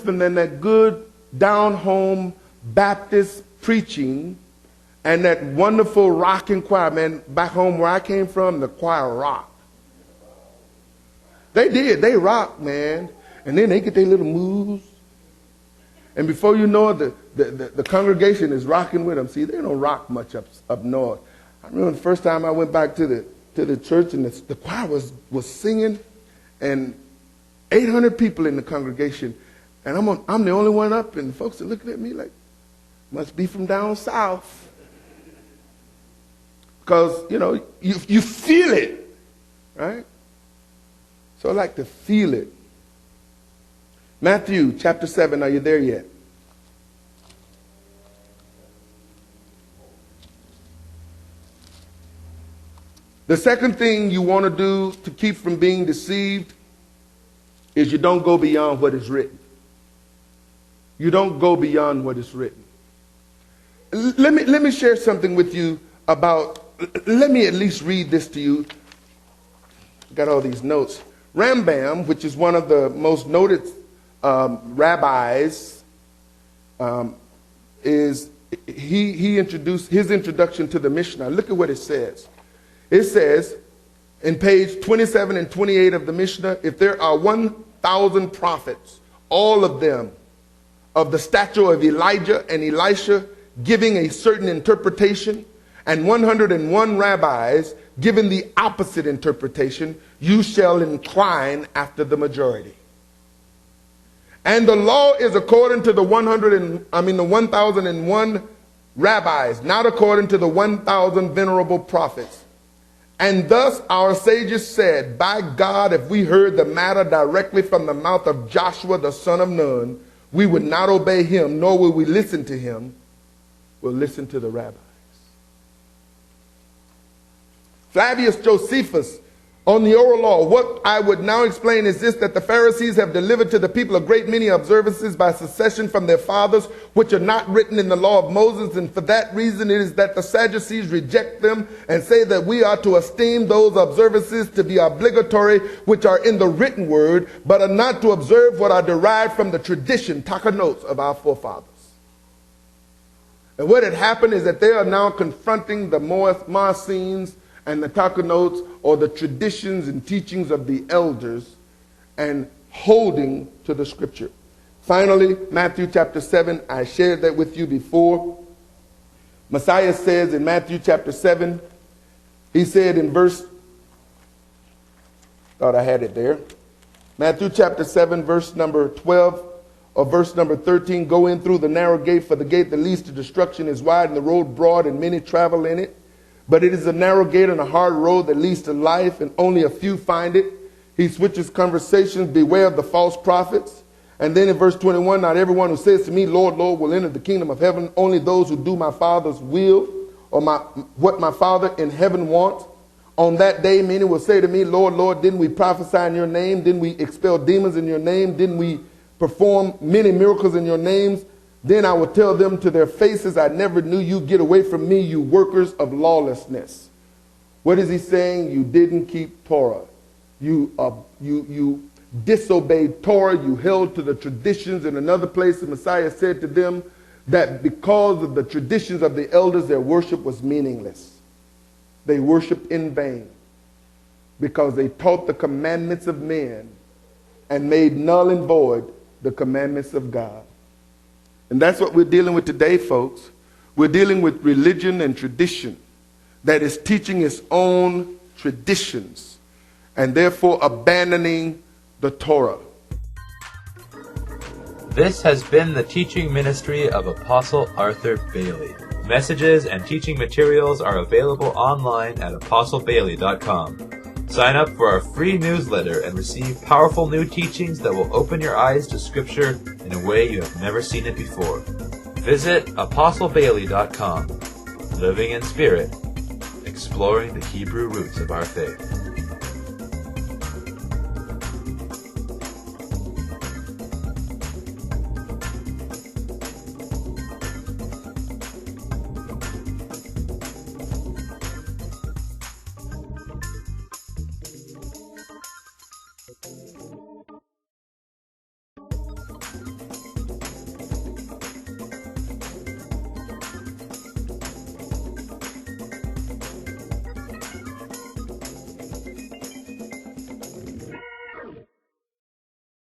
different than that good down-home Baptist preaching and that wonderful rocking choir. Man, back home where I came from, the choir rocked. They did. They rocked, man. And then they get their little moves. And before you know it, the congregation is rocking with them. See, they don't rock much up north. I remember the first time I went back to the church and the choir was singing, and 800 people in the congregation. And I'm the only one up, and folks are looking at me like, must be from down south. Because, you know, you feel it, right? So I like to feel it. Matthew chapter 7, are you there yet? The second thing you want to do to keep from being deceived is you don't go beyond what is written. You don't go beyond what is written. Let me share something with you about, let me at least read this to you. Got all these notes. Rambam, which is one of the most noted rabbis, he introduced his introduction to the Mishnah. Look at what it says. It says in page 27 and 28 of the Mishnah, if there are 1,000 prophets, all of them of the stature of Elijah and Elisha, giving a certain interpretation, and 101 rabbis giving the opposite interpretation, you shall incline after the majority. And the law is according to the 1,001 rabbis, not according to the 1,000 venerable prophets. And thus our sages said, by God, if we heard the matter directly from the mouth of Joshua the son of Nun, we would not obey him, nor would we listen to him. We'll listen to the rabbis. Flavius Josephus, on the oral law, what I would now explain is this, that the Pharisees have delivered to the people a great many observances by succession from their fathers, which are not written in the law of Moses, and for that reason it is that the Sadducees reject them and say that we are to esteem those observances to be obligatory, which are in the written word, but are not to observe what are derived from the tradition, takanotes, of our forefathers. And what had happened is that they are now confronting the Marcions and the takanotes, or the traditions and teachings of the elders, and holding to the scripture. Finally, Matthew chapter 7, I shared that with you before. Messiah says in Matthew chapter 7, he said in verse, thought I had it there. Matthew chapter 7, verse number 12, or verse number 13, go in through the narrow gate, for the gate that leads to destruction is wide and the road broad and many travel in it. But it is a narrow gate and a hard road that leads to life, and only a few find it. He switches conversations, beware of the false prophets. And then in verse 21, not everyone who says to me, Lord, Lord, will enter the kingdom of heaven. Only those who do my Father's will, or what my Father in heaven wants. On that day, many will say to me, Lord, Lord, didn't we prophesy in your name? Didn't we expel demons in your name? Didn't we perform many miracles in your names? Then I will tell them to their faces, I never knew you. Get away from me, you workers of lawlessness. What is he saying? You didn't keep Torah. You disobeyed Torah. You held to the traditions. In another place, the Messiah said to them that because of the traditions of the elders, their worship was meaningless. They worshiped in vain because they taught the commandments of men and made null and void the commandments of God. And that's what we're dealing with today, folks. We're dealing with religion and tradition that is teaching its own traditions and therefore abandoning the Torah. This has been the teaching ministry of Apostle Arthur Bailey. Messages and teaching materials are available online at apostle.bailey.com. Sign up for our free newsletter and receive powerful new teachings that will open your eyes to Scripture in a way you have never seen it before. Visit apostle.bailey.com. Living in Spirit, exploring the Hebrew roots of our faith.